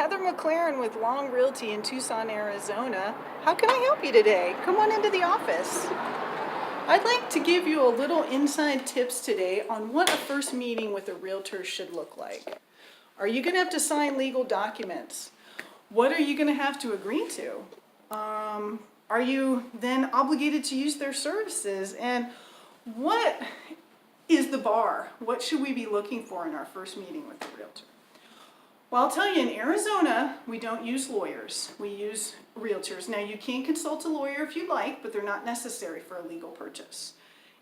Heather McClaren with Long Realty in Tucson, Arizona. How can I help you today? Come on into the office. I'd like to give you a little inside tips today on what a first meeting with a realtor should look like. Are you going to have to sign legal documents? What are you going to have to agree to? Are you then obligated to use their services? And what is the bar? What should we be looking for in our first meeting with a realtor? Well, I'll tell you, in Arizona, we don't use lawyers. We use realtors. Now, you can consult a lawyer if you like, but they're not necessary for a legal purchase.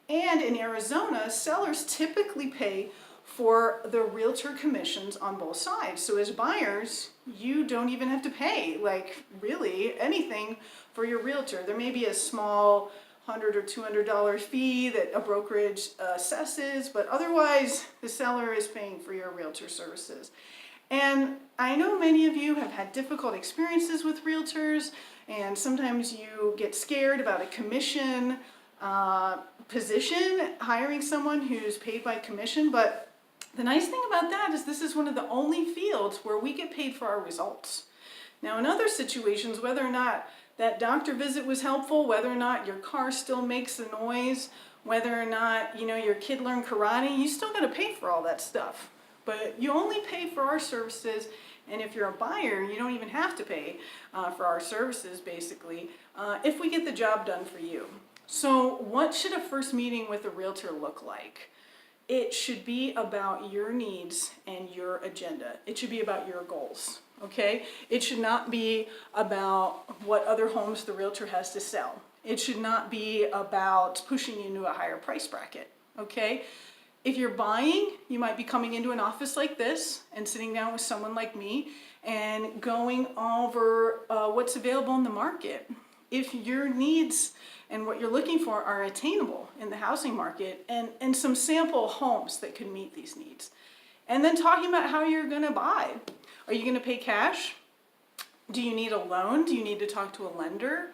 And in Arizona, sellers typically pay for the realtor commissions on both sides. So as buyers, you don't even have to pay, like, really anything for your realtor. There may be a small $100 or $200 fee that a brokerage assesses, but otherwise, the seller is paying for your realtor services. And I know many of you have had difficult experiences with realtors, and sometimes you get scared about a commission position, hiring someone who's paid by commission. But the nice thing about that is this is one of the only fields where we get paid for our results. Now, in other situations, whether or not that doctor visit was helpful, whether or not your car still makes a noise, whether or not your kid learned karate, you still got to pay for all that stuff. But you only pay for our services, and if you're a buyer, you don't even have to pay for our services, basically, if we get the job done for you. So what should a first meeting with a realtor look like? It should be about your needs and your agenda. It should be about your goals, okay? It should not be about what other homes the realtor has to sell. It should not be about pushing you into a higher price bracket, okay? If you're buying, you might be coming into an office like this and sitting down with someone like me and going over what's available in the market. If your needs and what you're looking for are attainable in the housing market, and some sample homes that can meet these needs. And then talking about how you're going to buy. Are you going to pay cash? Do you need a loan? Do you need to talk to a lender?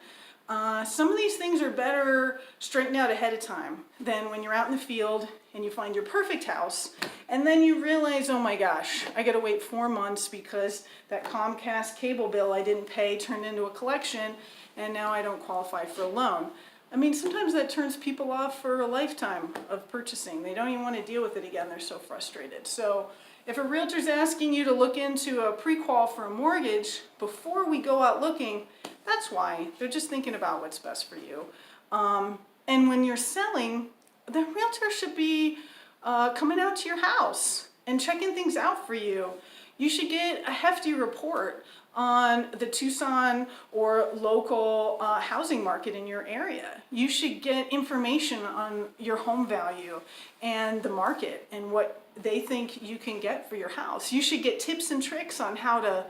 Some of these things are better straightened out ahead of time than when you're out in the field and you find your perfect house and then you realize, oh my gosh, I gotta wait 4 months because that Comcast cable bill I didn't pay turned into a collection and now I don't qualify for a loan. I mean, sometimes that turns people off for a lifetime of purchasing. They don't even want to deal with it again. They're so frustrated. So if a realtor's asking you to look into a pre-qual for a mortgage before we go out looking, that's why. They're just thinking about what's best for you. And when you're selling, the realtor should be coming out to your house and checking things out for you. You should get a hefty report on the Tucson or local housing market in your area. You should get information on your home value and the market and what they think you can get for your house. You should get tips and tricks on how to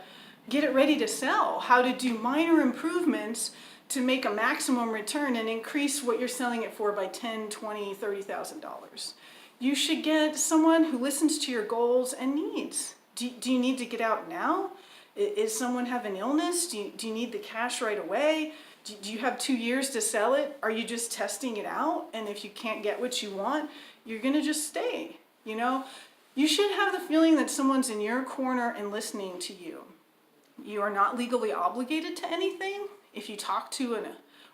get it ready to sell, how to do minor improvements to make a maximum return and increase what you're selling it for by $10,000, $20,000, $30,000. You should get someone who listens to your goals and needs. Do you need to get out now? Is someone have an illness? Do you need the cash right away? Do you have 2 years to sell it? Are you just testing it out? And if you can't get what you want, you're gonna just stay, You should have the feeling that someone's in your corner and listening to you. You are not legally obligated to anything. If you talk to a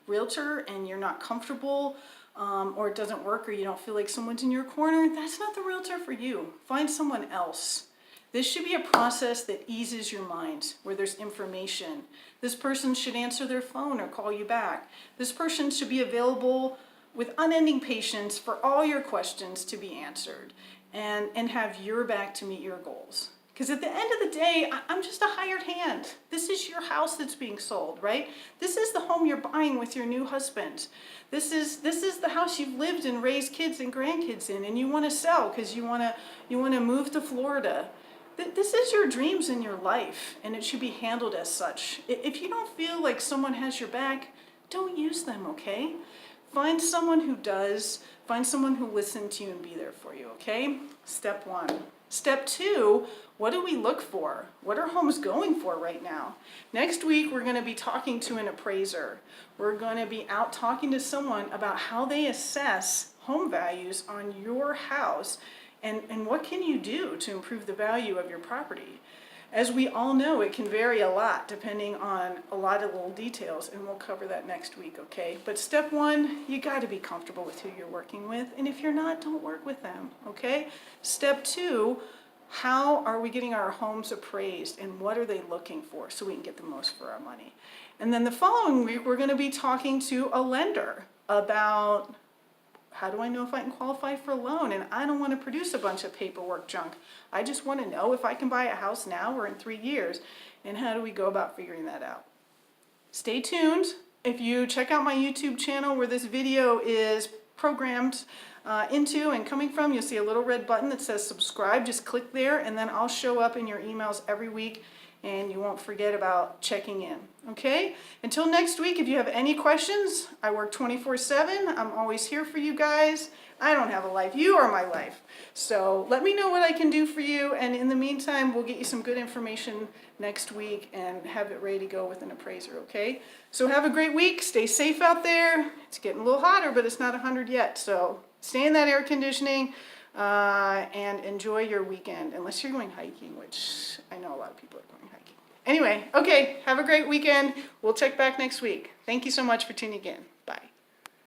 realtor and you're not comfortable or it doesn't work or you don't feel like someone's in your corner, that's not the realtor for you. Find someone else. This should be a process that eases your mind, where there's information. This person should answer their phone or call you back. This person should be available with unending patience for all your questions to be answered and have your back to meet your goals. Because at the end of the day, I'm just a hired hand. This is your house that's being sold, right? This is the home you're buying with your new husband. This is the house you've lived and raised kids and grandkids in, and you want to sell because you want to move to Florida. This is your dreams in your life, and it should be handled as such. If you don't feel like someone has your back, don't use them, okay? Find someone who does. Find someone who will listen to you and be there for you, okay? Step 1. Step 2, what do we look for? What are homes going for right now? Next week, we're going to be talking to an appraiser. We're going to be out talking to someone about how they assess home values on your house and what can you do to improve the value of your property. As we all know, it can vary a lot depending on a lot of little details, and we'll cover that next week, okay? But step one, you got to be comfortable with who you're working with, and if you're not, don't work with them, okay? Step two, how are we getting our homes appraised, and what are they looking for so we can get the most for our money? And then the following week, we're going to be talking to a lender about how do I know if I can qualify for a loan? And I don't want to produce a bunch of paperwork junk. I just want to know if I can buy a house now or in 3 years. And how do we go about figuring that out? Stay tuned. If you check out my YouTube channel where this video is programmed into and coming from, you'll see a little red button that says subscribe. Just click there and then I'll show up in your emails every week and you won't forget about checking in, okay? Until next week, if you have any questions, I work 24/7. I'm always here for you guys. I don't have a life. You are my life. So let me know what I can do for you, and in the meantime, we'll get you some good information next week and have it ready to go with an appraiser, okay? So have a great week. Stay safe out there. It's getting a little hotter, but it's not 100 yet, so stay in that air conditioning. And enjoy your weekend, unless you're going hiking, which I know a lot of people are going hiking. Anyway, okay, have a great weekend. We'll check back next week. Thank you so much for tuning in.